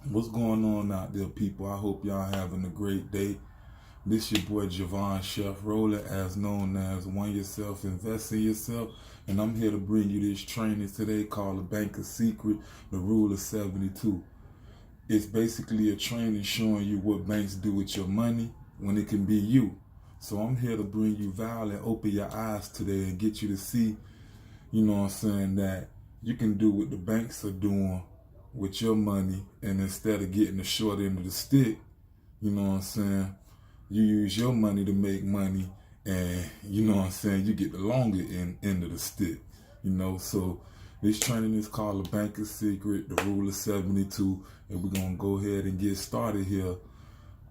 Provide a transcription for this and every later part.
What's going on out there, people? I hope y'all having a great day. This your boy Javon Roland, as known as One Yourself, Invest in Yourself. And I'm here to bring you this training today called The Banker's Secret, the Rule of 72. It's basically a training showing you what banks do with your money when it can be you. So I'm here to bring you value and open your eyes today and get you to see, that you can do what the banks are doing with your money, and instead of getting the short end of the stick, you use your money to make money, and you get the longer end of the stick. So this training is called The Banker's Secret, the Rule of 72, and we're gonna go ahead and get started here.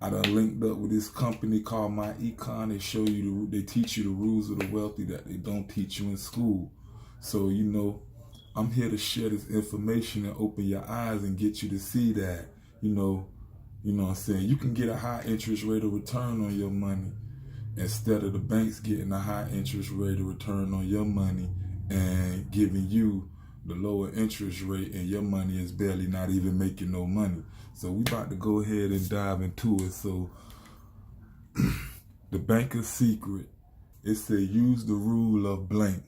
I done linked up with this company called My Econ. They teach you the rules of the wealthy that they don't teach you in school. So I'm here to share this information and open your eyes and get you to see that, you can get a high interest rate of return on your money instead of the banks getting a high interest rate of return on your money and giving you the lower interest rate, and your money is barely not even making no money. So we about to go ahead and dive into it. So the Banker's Secret, it says use the rule of blank.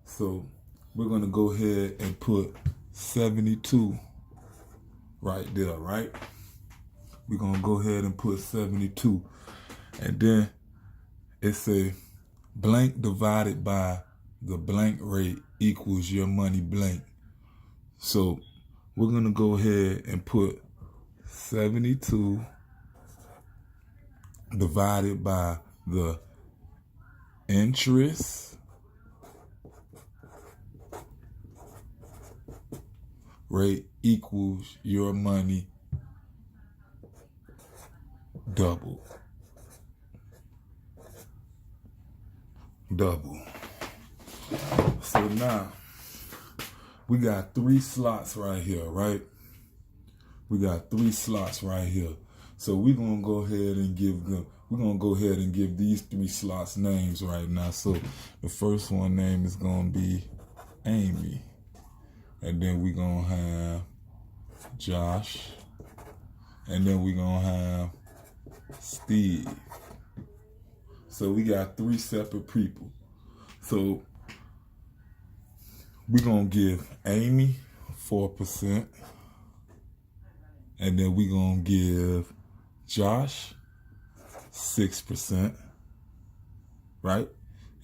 So we're going to go ahead and put 72 right there, right? We're going to go ahead and put 72. And then it says blank divided by the blank rate equals your money blank. So we're going to go ahead and put 72 divided by the interest rate equals your money double. So now we got 3 slots right here, right? We got 3 slots right here. So we're gonna go ahead and give these 3 slots names right now. So the first one name is gonna be Amy. And then we're going to have Josh. And then we're going to have Steve. So we got 3 separate people. So we're going to give Amy 4%. And then we're going to give Josh 6%. Right?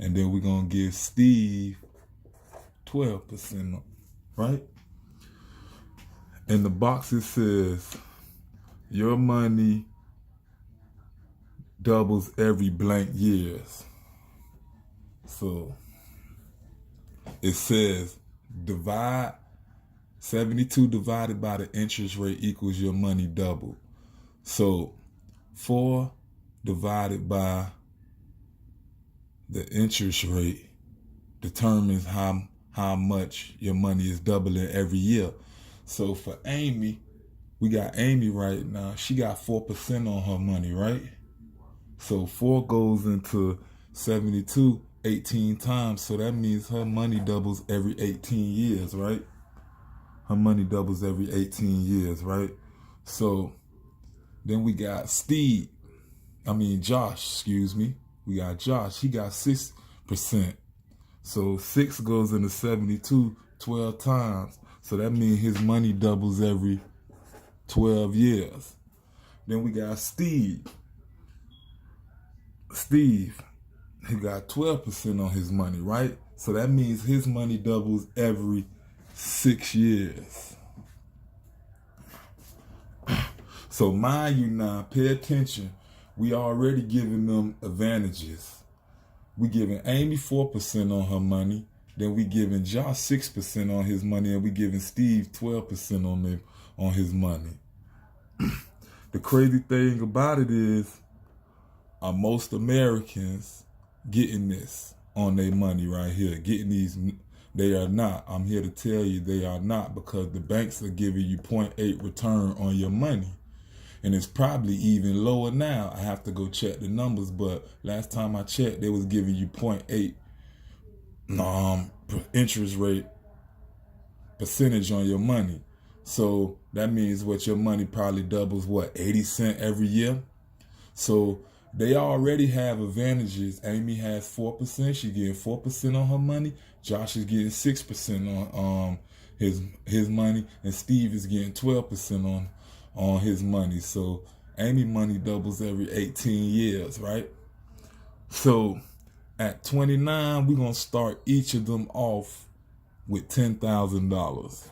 And then we're going to give Steve 12%. Right? In the box it says, your money doubles every blank years. So it says 72 divided by the interest rate equals your money double. So 4 divided by the interest rate determines how much your money is doubling every year. So for Amy, we got Amy right now. She got 4% on her money, right? So 4 goes into 72 18 times. So that means her money doubles every 18 years, right? Her money doubles every 18 years, right? So then we got Josh, We got Josh. He got 6%. So 6 goes into 72 12 times. So that means his money doubles every 12 years. Then we got Steve. He got 12% on his money, right? So that means his money doubles every 6 years. So mind you now, pay attention. We already giving them advantages. We giving Amy 4% on her money. Then we giving Josh 6% on his money, and we giving Steve 12% on his money. The crazy thing about it is, are most Americans getting this on their money right here? Getting these? They are not. I'm here to tell you they are not, because the banks are giving you 0.8 return on your money. And it's probably even lower now. I have to go check the numbers, but last time I checked, they was giving you 0.8 interest rate percentage on your money. So that means what your money probably doubles, what, 80 cents every year? So they already have advantages. Amy has 4%. She getting 4% on her money. Josh is getting 6% on his money, and Steve is getting 12% on his money. So Amy money doubles every 18 years, right? So at 29, we're gonna start each of them off with $10,000.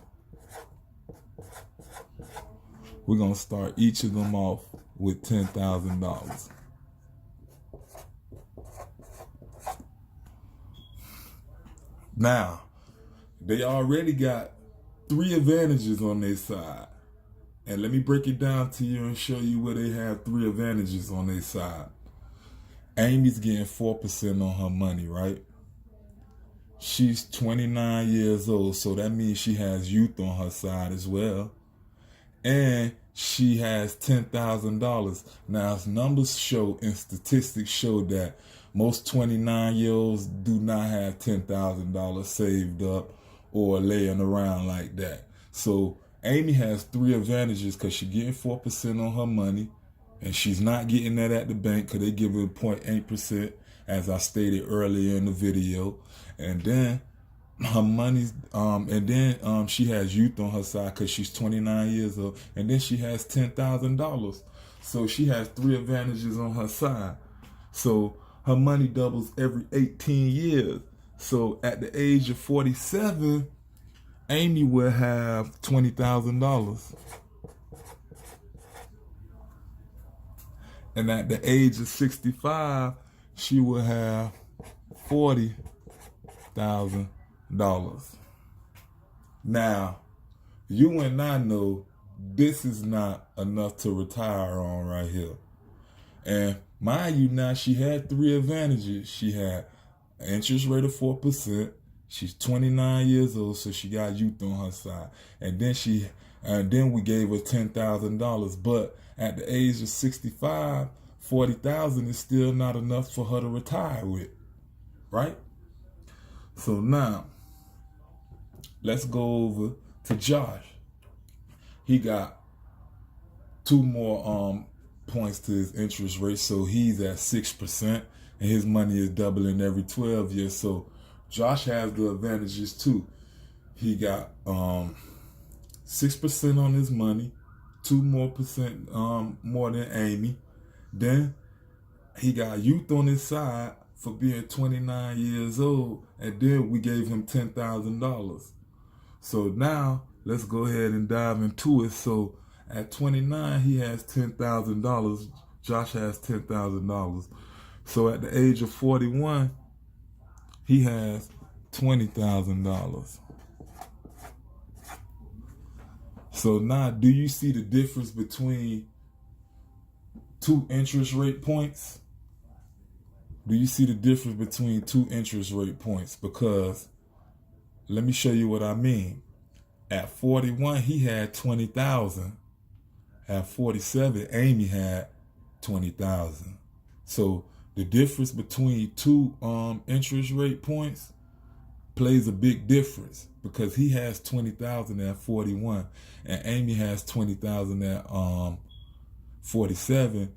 We're gonna start each of them off with $10,000. Now, they already got 3 advantages on their side. And let me break it down to you and show you where they have 3 advantages on their side. Amy's getting 4% on her money, right? She's 29 years old, so that means she has youth on her side as well. And she has $10,000. Now, numbers show and statistics show that most 29-year-olds do not have $10,000 saved up or laying around like that. So Amy has 3 advantages because she's getting 4% on her money, and she's not getting that at the bank because they give her 0.8%, as I stated earlier in the video. And then her money's she has youth on her side because she's 29 years old, and then she has $10,000. So she has 3 advantages on her side. So her money doubles every 18 years. So at the age of 47, Amy will have $20,000. And at the age of 65, she will have $40,000. Now, you and I know this is not enough to retire on right here. And mind you, now she had 3 advantages. She had an interest rate of 4%. She's 29 years old, so she got youth on her side. And then we gave her $10,000. But at the age of 65, $40,000 is still not enough for her to retire with, right? So now, let's go over to Josh. He got 2 more points to his interest rate, so he's at 6%, and his money is doubling every 12 years. So Josh has the advantages too. He got 6% on his money, 2 more percent more than Amy. Then he got youth on his side for being 29 years old, and then we gave him $10,000. So now let's go ahead and dive into it. So at 29, he has $10,000. Josh has $10,000. So at the age of 41, he has $20,000. So now, do you see the difference between 2 interest rate points? Do you see the difference between 2 interest rate points? Because let me show you what I mean. At 41, he had 20,000. At 47, Amy had 20,000. So the difference between 2 interest rate points plays a big difference, because he has 20,000 at 41 and Amy has 20,000 at 47,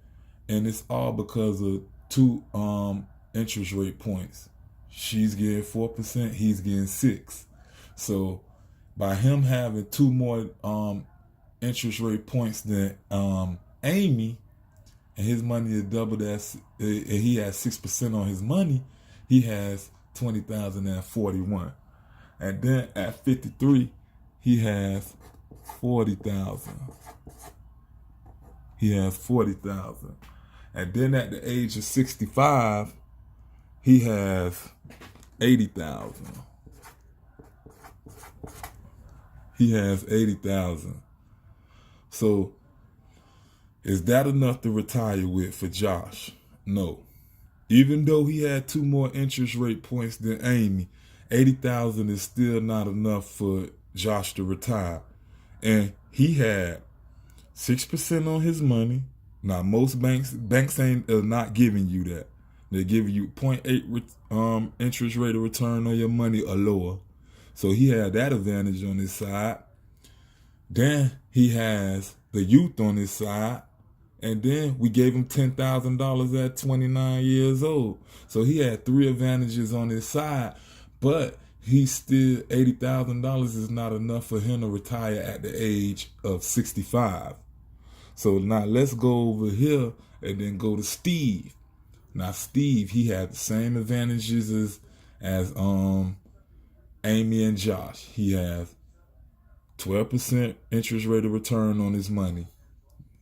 and it's all because of 2 interest rate points. She's getting 4%, he's getting 6%. So by him having 2 more interest rate points than Amy, and his money is doubled, and he has 6% on his money, he has 20,000 at 41. And then at 53, he has 40,000. He has 40,000. And then at the age of 65, he has 80,000. He has 80,000. So is that enough to retire with for Josh? No. Even though he had 2 more interest rate points than Amy, 80,000 is still not enough for Josh to retire. And he had 6% on his money. Now, most banks ain't not giving you that. They're giving you 0.8 interest rate of return on your money or lower. So he had that advantage on his side. Then he has the youth on his side. And then we gave him $10,000 at 29 years old. So he had three advantages on his side, but he's still $80,000 is not enough for him to retire at the age of 65. So now let's go over here and then go to Steve. Now Steve, he had the same advantages as Amy and Josh. He has 12% interest rate of return on his money.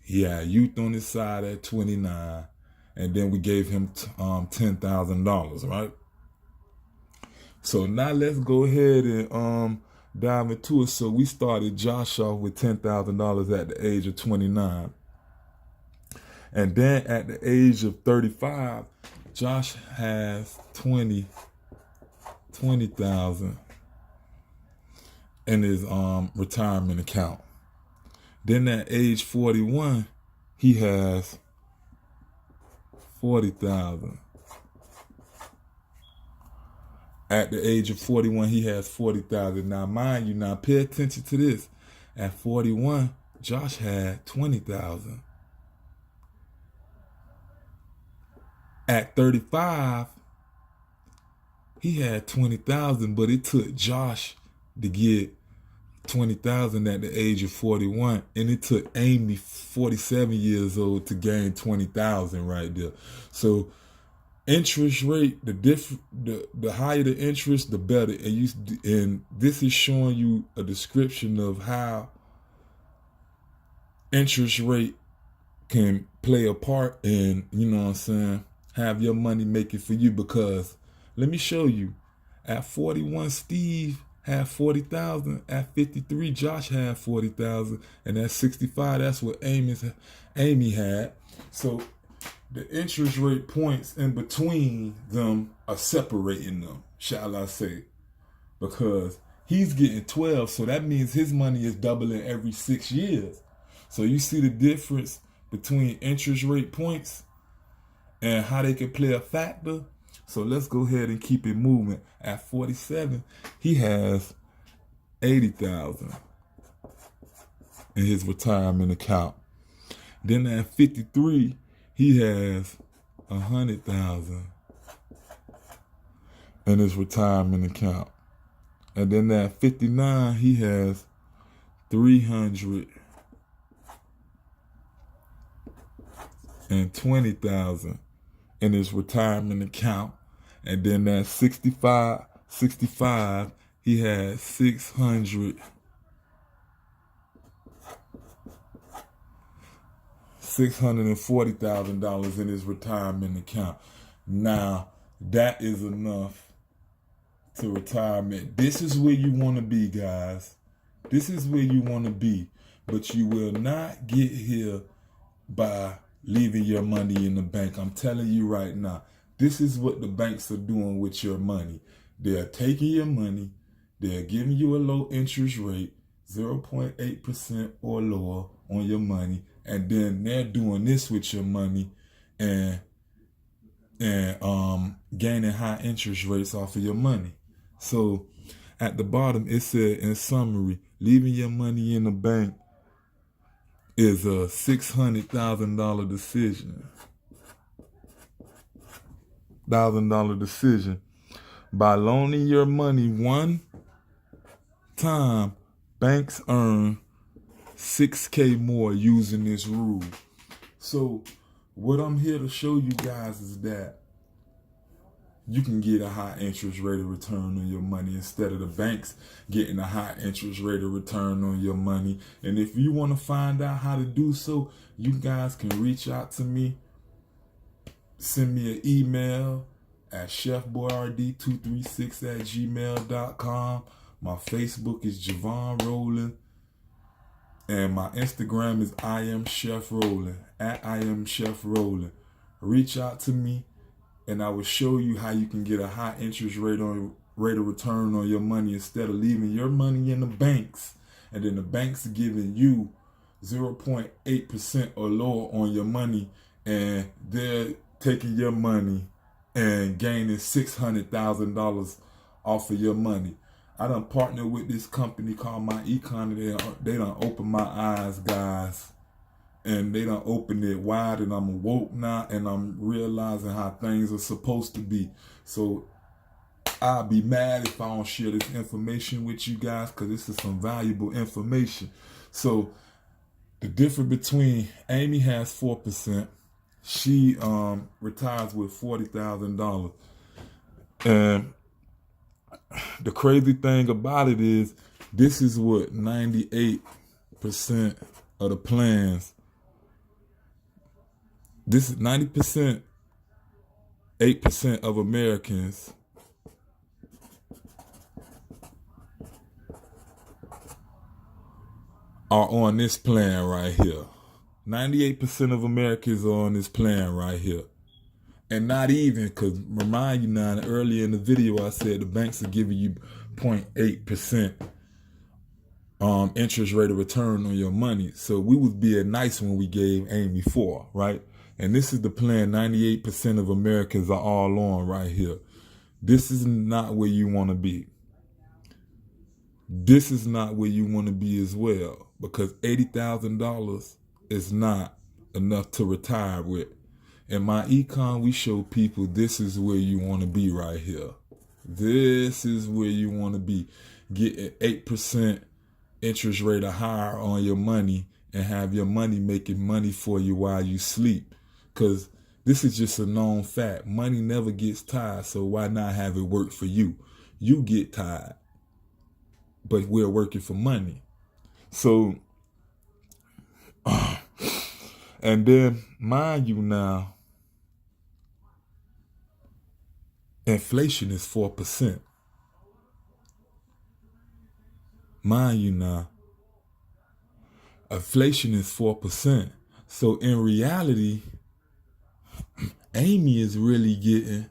He had youth on his side at 29, and then we gave him $10,000, right? So now let's go ahead and dive into it. So we started Josh off with $10,000 at the age of 29. And then at the age of 35, Josh has $20,000 in his retirement account. Then at age 41, he has $40,000. At the age of 41, he has $40,000. Now, mind you, now pay attention to this. At 41, Josh had $20,000. At 35, he had $20,000, but it took Josh to get $20,000 at the age of 41, and it took Amy, 47 years old, to gain $20,000 right there. So interest rate, the higher the interest, the better. And this is showing you a description of how interest rate can play a part in, you know what I'm saying, have your money make it for you. Because let me show you, at 41, Steve had $40,000. At 53, Josh had $40,000, and at 65, that's what Amy had. So the interest rate points in between them are separating them, shall I say, because he's getting 12, so that means his money is doubling every 6 years. So you see the difference between interest rate points and how they can play a factor. So let's go ahead and keep it moving. At 47, he has $80,000 in his retirement account. Then at 53, he has $100,000 in his retirement account. And then at 59, he has $320,000 in his retirement account. And then at 65, he had $640,000 in his retirement account. Now, that is enough to retirement. This is where you want to be, guys. This is where you want to be. But you will not get here by leaving your money in the bank. I'm telling you right now. This is what the banks are doing with your money. They're taking your money. They're giving you a low interest rate, 0.8% or lower on your money. And then they're doing this with your money and gaining high interest rates off of your money. So at the bottom, it said, in summary, leaving your money in the bank is a $600,000 decision. $1,000 By loaning your money one time, banks earn $6,000 more using this rule. So what I'm here to show you guys is that you can get a high interest rate of return on your money instead of the banks getting a high interest rate of return on your money. And if you want to find out how to do so, you guys can reach out to me. Send me an email at chefboyrd236@gmail.com. My Facebook is Javon Roland. And my Instagram is I am Chef Roland, at I am Chef Roland. Reach out to me and I will show you how you can get a high interest rate of return on your money instead of leaving your money in the banks. And then the banks are giving you 0.8% or lower on your money, and they're taking your money and gaining $600,000 off of your money. I done partnered with this company called My Econ. They done opened my eyes, guys. And they done opened it wide, and I'm woke now, and I'm realizing how things are supposed to be. So I'll be mad if I don't share this information with you guys, because this is some valuable information. So the difference between Amy has 4%. She retires with $40,000. And the crazy thing about it is, this is what 98% of the plans. This is 90%, 8% of Americans are on this plan right here. 98% of Americans are on this plan right here. And not even, because remind you now, earlier in the video I said the banks are giving you 0.8% interest rate of return on your money. So we was being nice when we gave Amy 4, right? And this is the plan 98% of Americans are all on right here. This is not where you want to be. This is not where you want to be as well, because $80,000 is not enough to retire with. In My Econ, we show people this is where you want to be right here. This is where you want to be. Get an 8% interest rate or higher on your money, and have your money making money for you while you sleep. Because this is just a known fact. Money never gets tired, so why not have it work for you? You get tired, but we're working for money. So, and then mind you now, inflation is 4%. Mind you now, inflation is 4%. So in reality, Amy is really getting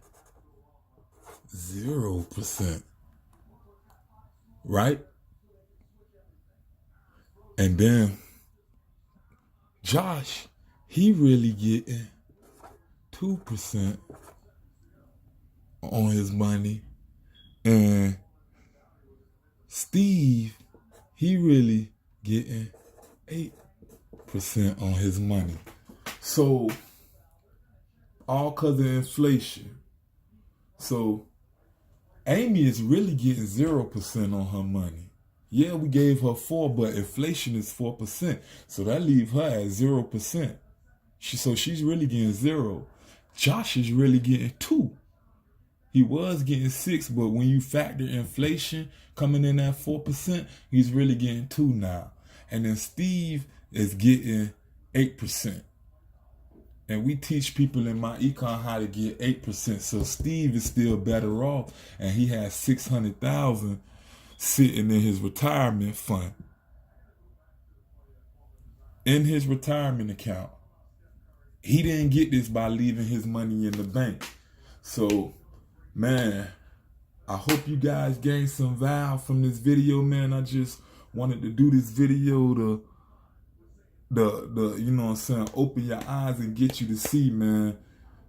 0%. Right? And then Josh, he really getting 2% on his money. And Steve, he really getting 8% on his money. So, all because of inflation. So, Amy is really getting 0% on her money. Yeah, we gave her 4, but inflation is 4%. So that leaves her at 0%. So she's really getting 0. Josh is really getting 2. He was getting 6, but when you factor inflation coming in at 4%, he's really getting 2 now. And then Steve is getting 8%. And we teach people in My Econ how to get 8%. So Steve is still better off, and he has $600,000 sitting in his retirement fund. In his retirement account. He didn't get this by leaving his money in the bank. So, man, I hope you guys gained some value from this video, man. I just wanted to do this video to you know what I'm saying, open your eyes and get you to see, man,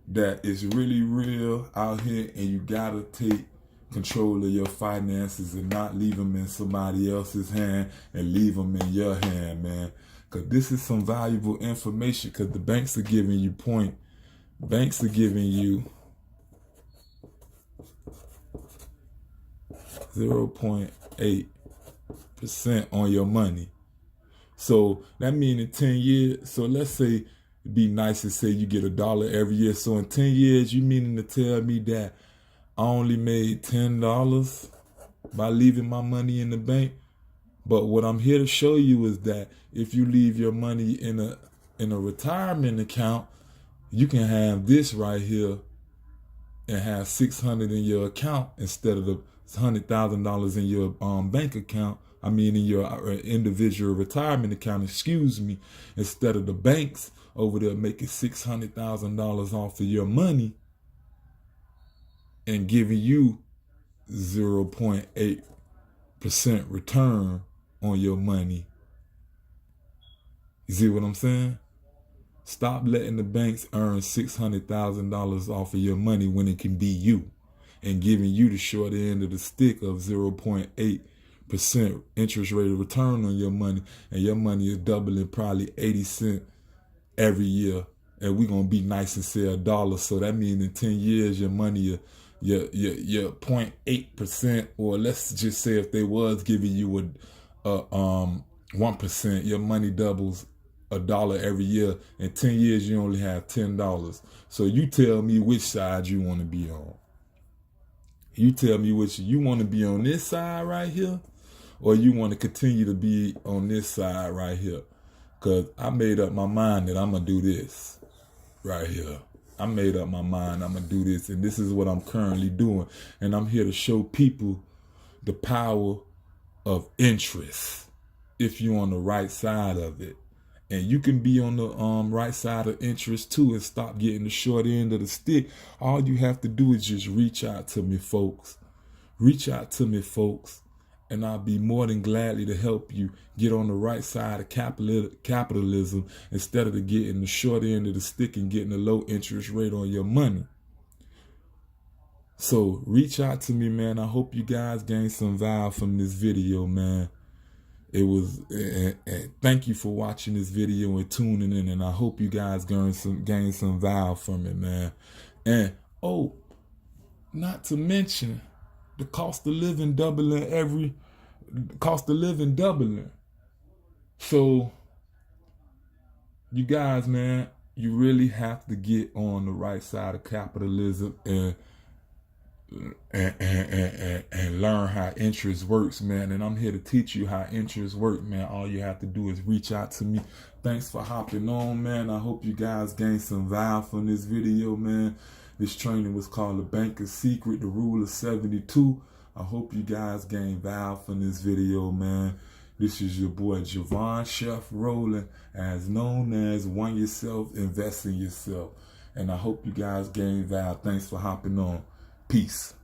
that it's really real out here, and you gotta take control of your finances and not leave them in somebody else's hand, and leave them in your hand, man. Because this is some valuable information, because the banks are giving you 0.8% on your money. So that means in 10 years, so let's say, be nice and say you get $1 every year. So in 10 years, you meaning to tell me that I only made $10 by leaving my money in the bank? But what I'm here to show you is that if you leave your money in a retirement account, you can have this right here and have $600 in your account instead of the $100,000 in your bank account. I mean, in your individual retirement account, instead of the banks over there making $600,000 off of your money and giving you 0.8% return on your money. You see what I'm saying? Stop letting the banks earn $600,000 off of your money when it can be you. and giving you the short end of the stick of 0.8% interest rate of return on your money, and your money is doubling probably 80 cents every year, and we're gonna be nice and say $1. So that means in 10 years your money, your 0.8%, or let's just say if they was giving you a 1%, your money doubles $1 every year. In 10 years you only have $10. So you tell me which side you want to be on. You tell me which you want to be on, this side right here, or you want to continue to be on this side right here. Because I made up my mind that I'm going to do this right here. I made up my mind I'm going to do this, and this is what I'm currently doing. And I'm here to show people the power of interest if you're on the right side of it. And you can be on the right side of interest too and stop getting the short end of the stick. All you have to do is just reach out to me, folks. Reach out to me, folks. And I'll be more than gladly to help you get on the right side of capitalism instead of getting the short end of the stick and getting a low interest rate on your money. So reach out to me, man. I hope you guys gain some value from this video, man. It was, and thank you for watching this video and tuning in, and I hope you guys gain some value from it, man. And not to mention the cost of living doubling So you guys, man, you really have to get on the right side of capitalism and learn how interest works, man. And I'm here to teach you how interest works, man. All you have to do is reach out to me. Thanks for hopping on, man. I hope you guys gained some value from this video, man. This training was called The Banker's Secret, the Rule of 72. I hope you guys gained value from this video, man. This is your boy Javon Roland, as known as One Yourself, Invest in Yourself. And I hope you guys gained value. Thanks for hopping on. Peace.